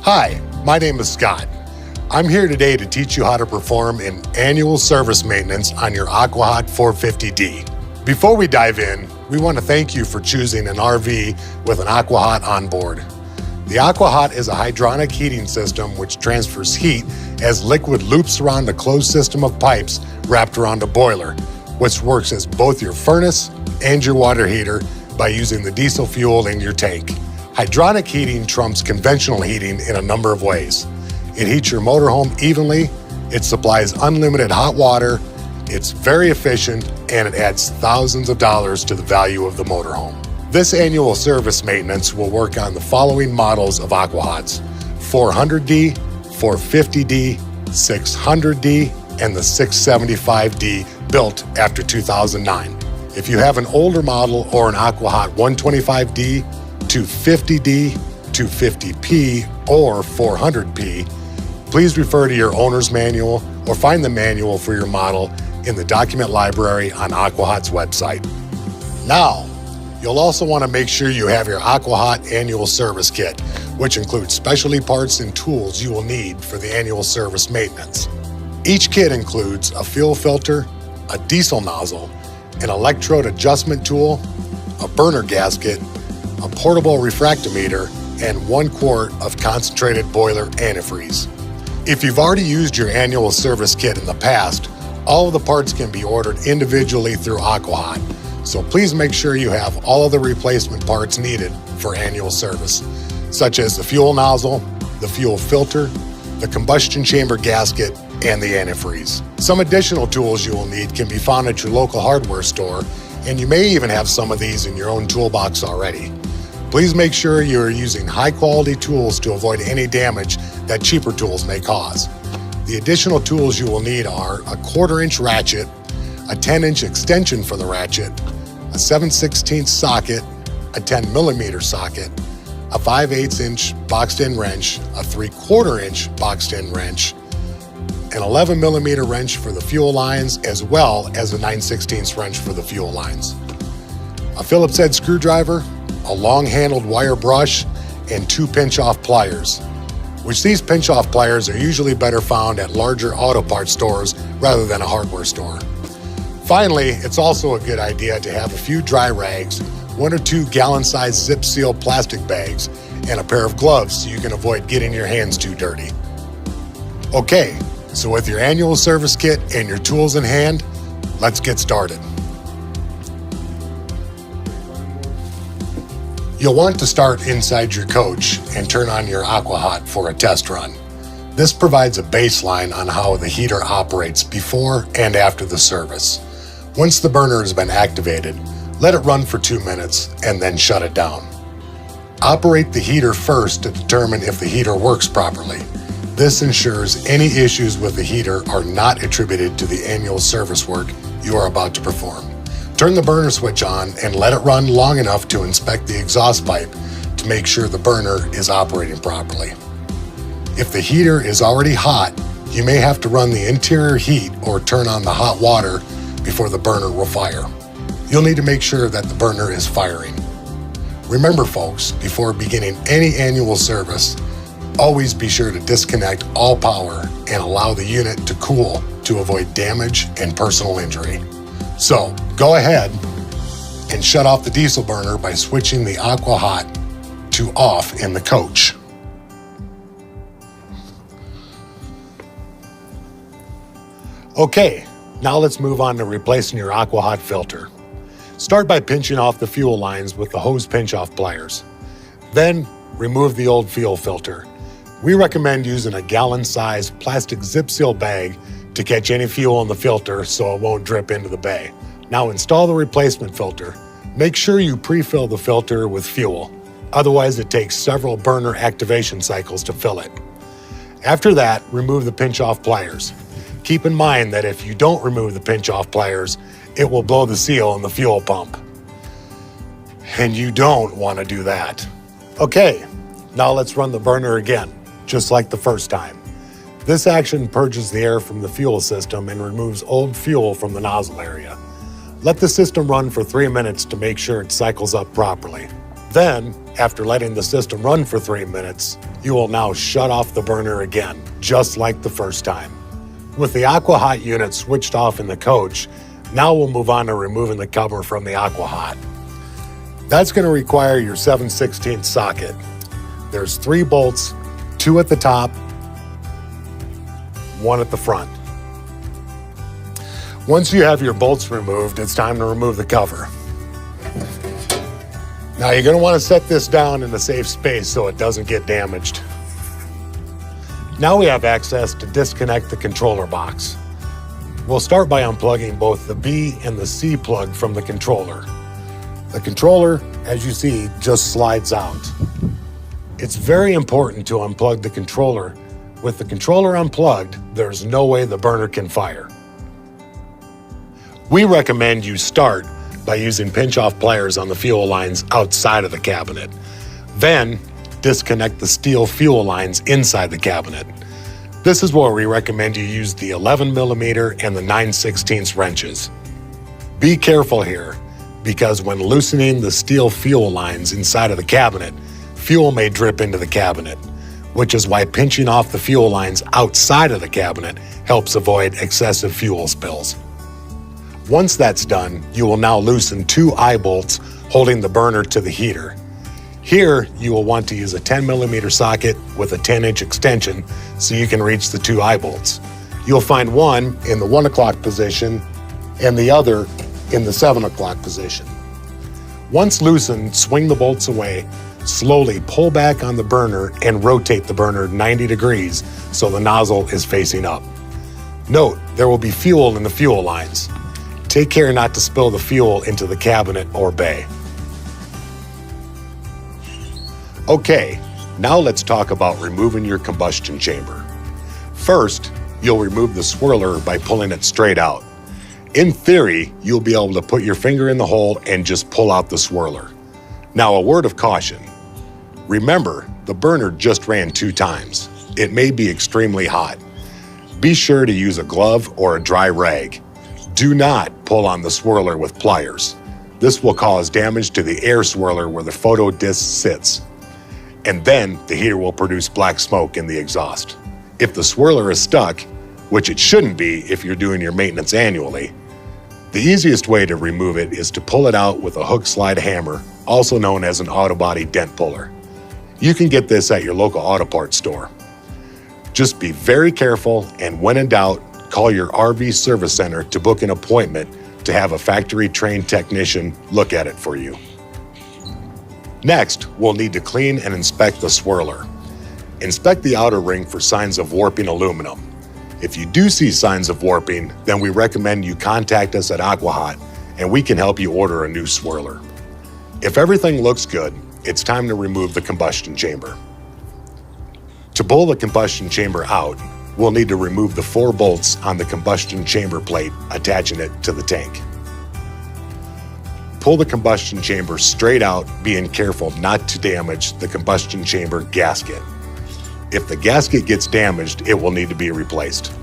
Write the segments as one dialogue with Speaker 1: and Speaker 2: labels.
Speaker 1: Hi, my name is Scott. I'm here today to teach you how to perform an annual service maintenance on your Aqua 450D. Before we dive in, we want to thank you for choosing an RV with an Aqua on board. The Aqua is a hydronic heating system which transfers heat as liquid loops around a closed system of pipes wrapped around a boiler, which works as both your furnace and your water heater by using the diesel fuel in your tank. Hydronic heating trumps conventional heating in a number of ways. It heats your motorhome evenly, it supplies unlimited hot water, it's very efficient, and it adds thousands of dollars to the value of the motorhome. This annual service maintenance will work on the following models of Aqua 400D, 450D, 600D, and the 675D built after 2009. If you have an older model or an Aqua 125D, 250D, 250P, or 400P, please refer to your owner's manual or find the manual for your model in the document library on Aqua website. Now, you'll also want to make sure you have your Aqua annual service kit, which includes specialty parts and tools you will need for the annual service maintenance. Each kit includes a fuel filter, a diesel nozzle, an electrode adjustment tool, a burner gasket, a portable refractometer, and 1 quart of concentrated boiler antifreeze. If you've already used your annual service kit in the past, all of the parts can be ordered individually through Aqua, so please make sure you have all of the replacement parts needed for annual service, such as the fuel nozzle, the fuel filter, the combustion chamber gasket, and the antifreeze. Some additional tools you will need can be found at your local hardware store, and you may even have some of these in your own toolbox already. Please make sure you are using high-quality tools to avoid any damage that cheaper tools may cause. The additional tools you will need are a 1/4-inch ratchet, a 10-inch extension for the ratchet, a 7/16 socket, a 10mm socket, a 5/8-inch boxed-in wrench, a 3/4-inch boxed-in wrench, an 11mm wrench for the fuel lines, as well as a 9/16 wrench for the fuel lines, a Phillips head screwdriver, a long-handled wire brush, and 2 pinch-off pliers, which these pinch-off pliers are usually better found at larger auto parts stores rather than a hardware store. Finally, it's also a good idea to have a few dry rags, 1 or 2 gallon-sized zip-seal plastic bags, and a pair of gloves so you can avoid getting your hands too dirty. Okay, so with your annual service kit and your tools in hand, let's get started. You'll want to start inside your coach and turn on your Aqua for a test run. This provides a baseline on how the heater operates before and after the service. Once the burner has been activated, let it run for 2 minutes and then shut it down. Operate the heater first to determine if the heater works properly. This ensures any issues with the heater are not attributed to the annual service work you are about to perform. Turn the burner switch on and let it run long enough to inspect the exhaust pipe to make sure the burner is operating properly. If the heater is already hot, you may have to run the interior heat or turn on the hot water before the burner will fire. You'll need to make sure that the burner is firing. Remember folks, before beginning any annual service, always be sure to disconnect all power and allow the unit to cool to avoid damage and personal injury. So go ahead and shut off the diesel burner by switching the Aqua to off in the coach. Okay, now let's move on to replacing your Aqua filter. Start by pinching off the fuel lines with the hose pinch-off pliers. Then remove the old fuel filter. We recommend using a gallon-sized plastic zip seal bag to catch any fuel in the filter so it won't drip into the bay. Now install the replacement filter. Make sure you pre-fill the filter with fuel. Otherwise, it takes several burner activation cycles to fill it. After that, remove the pinch-off pliers. Keep in mind that if you don't remove the pinch-off pliers, it will blow the seal in the fuel pump. And you don't want to do that. Okay, now let's run the burner again, just like the first time. This action purges the air from the fuel system and removes old fuel from the nozzle area. Let the system run for 3 minutes to make sure it cycles up properly. Then, after letting the system run for 3 minutes, you will now shut off the burner again, just like the first time. With the Aqua Hot unit switched off in the coach, now we'll move on to removing the cover from the Aqua Hot. That's going to require your 7/16 socket. There's 3 bolts, 2 at the top, 1 at the front. Once you have your bolts removed, it's time to remove the cover. Now you're going to want to set this down in a safe space so it doesn't get damaged. Now we have access to disconnect the controller box. We'll start by unplugging both the B and the C plug from the controller. The controller, as you see, just slides out. It's very important to unplug the controller. With the controller unplugged, there's no way the burner can fire. We recommend you start by using pinch-off pliers on the fuel lines outside of the cabinet. Then, disconnect the steel fuel lines inside the cabinet. This is where we recommend you use the 11mm and the 9/16 wrenches. Be careful here, because when loosening the steel fuel lines inside of the cabinet, fuel may drip into the cabinet, which is why pinching off the fuel lines outside of the cabinet helps avoid excessive fuel spills. Once that's done, you will now loosen 2 eye bolts holding the burner to the heater. Here, you will want to use a 10mm socket with a 10-inch extension so you can reach the 2 eye bolts. You'll find one in the 1 o'clock position and the other in the 7 o'clock position. Once loosened, swing the bolts away, slowly pull back on the burner and rotate the burner 90 degrees so the nozzle is facing up. Note, there will be fuel in the fuel lines. Take care not to spill the fuel into the cabinet or bay. Okay, now let's talk about removing your combustion chamber. First, you'll remove the swirler by pulling it straight out. In theory, you'll be able to put your finger in the hole and just pull out the swirler. Now, a word of caution. Remember, the burner just ran 2 times. It may be extremely hot. Be sure to use a glove or a dry rag. Do not pull on the swirler with pliers. This will cause damage to the air swirler where the photo disc sits. And then the heater will produce black smoke in the exhaust. If the swirler is stuck, which it shouldn't be if you're doing your maintenance annually, the easiest way to remove it is to pull it out with a hook slide hammer, also known as an auto body dent puller. You can get this at your local auto parts store. Just be very careful, and when in doubt, call your RV service center to book an appointment to have a factory-trained technician look at it for you. Next, we'll need to clean and inspect the swirler. Inspect the outer ring for signs of warping aluminum. If you do see signs of warping, then we recommend you contact us at Aqua Hot and we can help you order a new swirler. If everything looks good, it's time to remove the combustion chamber. To pull the combustion chamber out, we'll need to remove the 4 bolts on the combustion chamber plate, attaching it to the tank. Pull the combustion chamber straight out, being careful not to damage the combustion chamber gasket. If the gasket gets damaged, it will need to be replaced.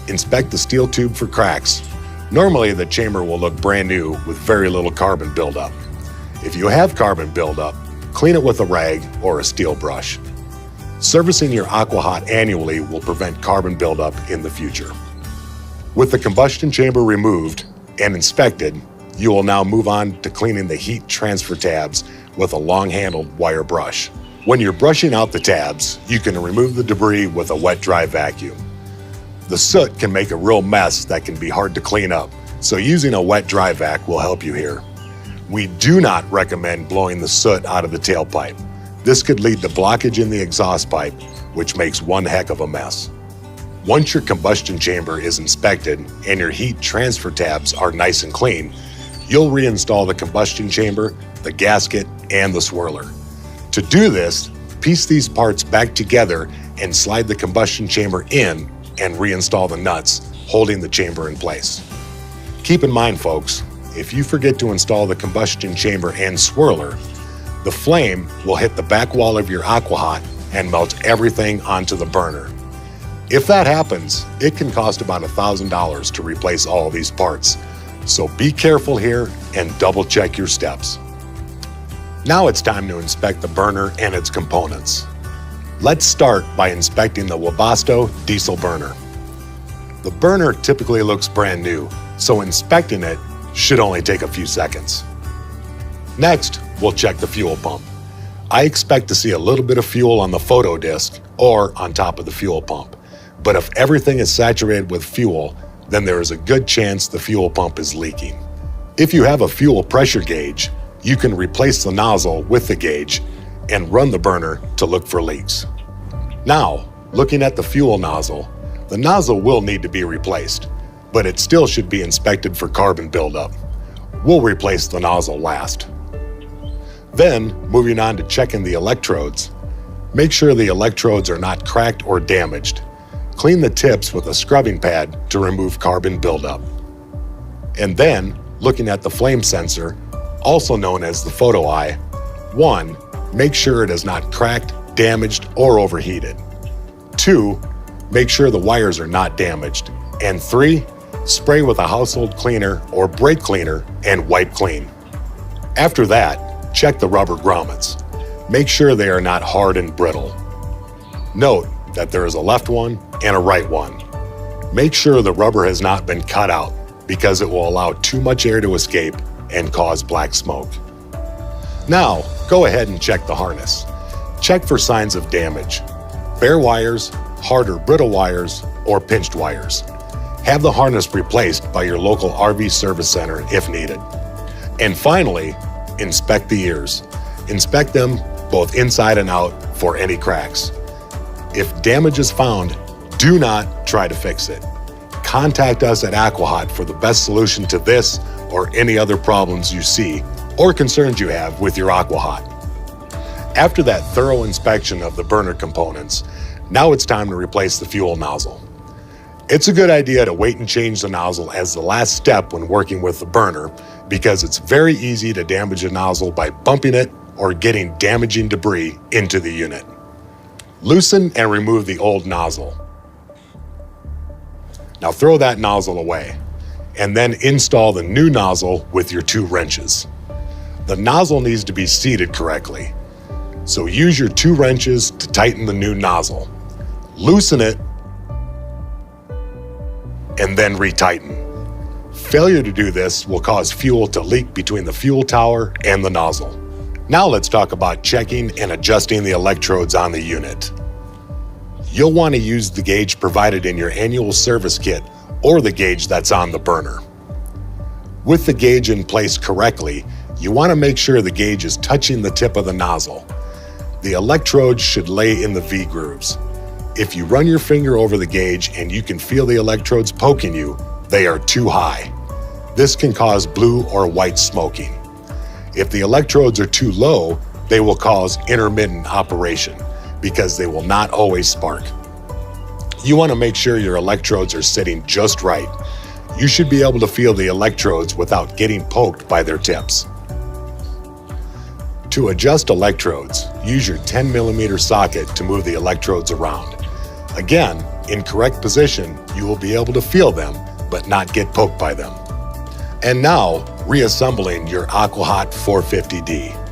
Speaker 1: Inspect the steel tube for cracks. Normally, the chamber will look brand new with very little carbon buildup. If you have carbon buildup, clean it with a rag or a steel brush. Servicing your Aqua Hot annually will prevent carbon buildup in the future. With the combustion chamber removed and inspected, you will now move on to cleaning the heat transfer tabs with a long-handled wire brush. When you're brushing out the tabs, you can remove the debris with a wet-dry vacuum. The soot can make a real mess that can be hard to clean up, so using a wet-dry vac will help you here. We do not recommend blowing the soot out of the tailpipe. This could lead to blockage in the exhaust pipe, which makes one heck of a mess. Once your combustion chamber is inspected and your heat transfer tabs are nice and clean, you'll reinstall the combustion chamber, the gasket, and the swirler. To do this, piece these parts back together and slide the combustion chamber in and reinstall the nuts, holding the chamber in place. Keep in mind, folks, if you forget to install the combustion chamber and swirler, the flame will hit the back wall of your Aqua Hot and melt everything onto the burner. If that happens, it can cost about $1,000 to replace all these parts. So be careful here and double check your steps. Now it's time to inspect the burner and its components. Let's start by inspecting the Webasto diesel burner. The burner typically looks brand new, so inspecting it should only take a few seconds. Next, we'll check the fuel pump. I expect to see a little bit of fuel on the photo disc or on top of the fuel pump. But if everything is saturated with fuel, then there is a good chance the fuel pump is leaking. If you have a fuel pressure gauge, you can replace the nozzle with the gauge and run the burner to look for leaks. Now, looking at the fuel nozzle, the nozzle will need to be replaced, but it still should be inspected for carbon buildup. We'll replace the nozzle last. Then, moving on to checking the electrodes, make sure the electrodes are not cracked or damaged. Clean the tips with a scrubbing pad to remove carbon buildup. And then, looking at the flame sensor, also known as the photo eye, 1. Make sure it is not cracked, damaged, or overheated. 2. Make sure the wires are not damaged. And 3. Spray with a household cleaner or brake cleaner and wipe clean. After that, check the rubber grommets. Make sure they are not hard and brittle. Note that there is a left one and a right one. Make sure the rubber has not been cut out because it will allow too much air to escape and cause black smoke. Now, go ahead and check the harness. Check for signs of damage. Bare wires, hard or brittle wires, or pinched wires. Have the harness replaced by your local RV service center if needed. And finally, inspect the ears. Inspect them both inside and out for any cracks. If damage is found, do not try to fix it. Contact us at Aqua for the best solution to this or any other problems you see or concerns you have with your Aqua. After that thorough inspection of the burner components, now it's time to replace the fuel nozzle. It's a good idea to wait and change the nozzle as the last step when working with the burner because it's very easy to damage a nozzle by bumping it or getting damaging debris into the unit. Loosen and remove the old nozzle. Now throw that nozzle away, and then install the new nozzle with your 2 wrenches. The nozzle needs to be seated correctly, so use your 2 wrenches to tighten the new nozzle. Loosen it, and then retighten. Failure to do this will cause fuel to leak between the fuel tower and the nozzle. Now let's talk about checking and adjusting the electrodes on the unit. You'll want to use the gauge provided in your annual service kit or the gauge that's on the burner. With the gauge in place correctly, you want to make sure the gauge is touching the tip of the nozzle. The electrodes should lay in the V-grooves. If you run your finger over the gauge and you can feel the electrodes poking you, they are too high. This can cause blue or white smoking. If the electrodes are too low, they will cause intermittent operation because they will not always spark. You want to make sure your electrodes are sitting just right. You should be able to feel the electrodes without getting poked by their tips. To adjust electrodes, use your 10mm socket to move the electrodes around. Again, in correct position, you will be able to feel them, but not get poked by them. And now, reassembling your Aqua 450D.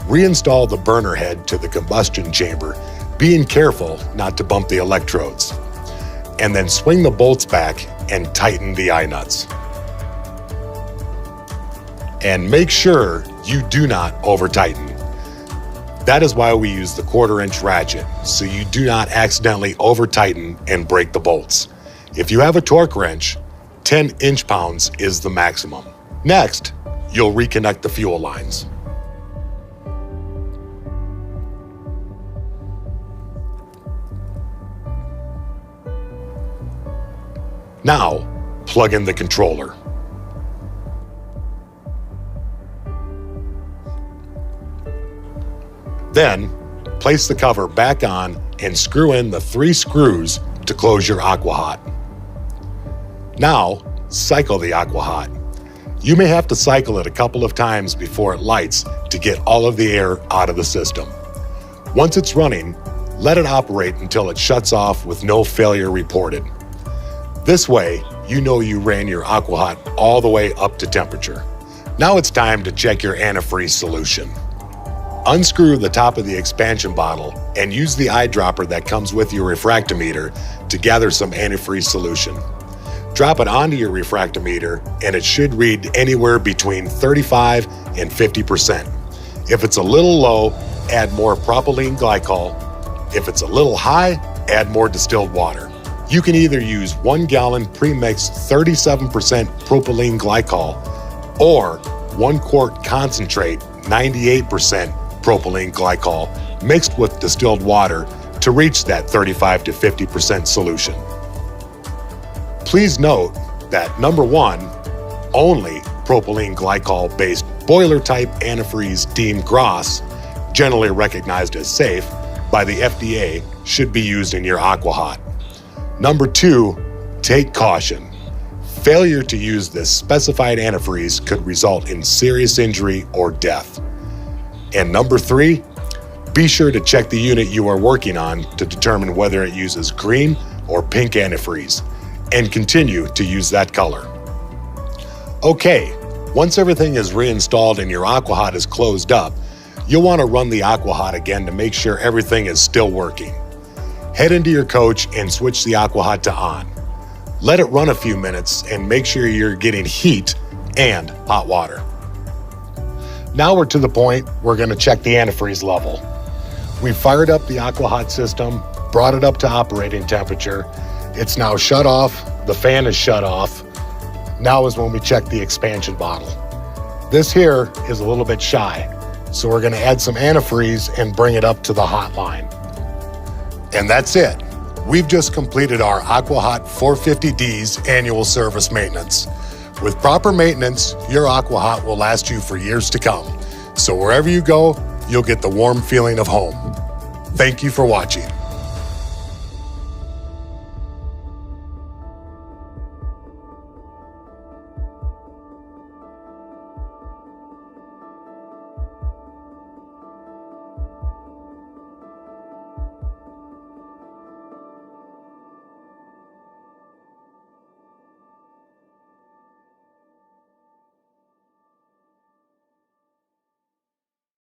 Speaker 1: Reinstall the burner head to the combustion chamber, being careful not to bump the electrodes. And then swing the bolts back and tighten the eye nuts. And make sure you do not over-tighten. That is why we use the 1/4-inch ratchet, so you do not accidentally over-tighten and break the bolts. If you have a torque wrench, 10 inch-pounds is the maximum. Next, you'll reconnect the fuel lines. Now, plug in the controller. Then, place the cover back on and screw in the 3 screws to close your Aqua. Now, cycle the Aqua. You may have to cycle it a couple of times before it lights to get all of the air out of the system. Once it's running, let it operate until it shuts off with no failure reported. This way, you know you ran your Aqua all the way up to temperature. Now it's time to check your antifreeze solution. Unscrew the top of the expansion bottle and use the eyedropper that comes with your refractometer to gather some antifreeze solution. Drop it onto your refractometer and it should read anywhere between 35 and 50%. If it's a little low, add more propylene glycol. If it's a little high, add more distilled water. You can either use 1 gallon pre-mixed 37% propylene glycol or 1 quart concentrate 98% propylene glycol mixed with distilled water to reach that 35 to 50% solution. Please note that number 1, only propylene glycol-based boiler-type antifreeze deemed GROS, generally recognized as safe by the FDA, should be used in your Aqua Hot. Number 2, take caution. Failure to use this specified antifreeze could result in serious injury or death. And number 3, be sure to check the unit you are working on to determine whether it uses green or pink antifreeze, and continue to use that color. Okay, once everything is reinstalled and your Aqua Hot is closed up, you'll want to run the Aqua Hot again to make sure everything is still working. Head into your coach and switch the Aqua Hot to on. Let it run a few minutes and make sure you're getting heat and hot water. Now we're to the point we're going to check the antifreeze level. We fired up the Aqua Hot system, brought it up to operating temperature. It's now shut off, the fan is shut off. Now is when we check the expansion bottle. This here is a little bit shy, so we're going to add some antifreeze and bring it up to the hot line. And that's it. We've just completed our Aqua Hot 450D's annual service maintenance. With proper maintenance, your Aqua Hot will last you for years to come. So wherever you go, you'll get the warm feeling of home. Thank you for watching.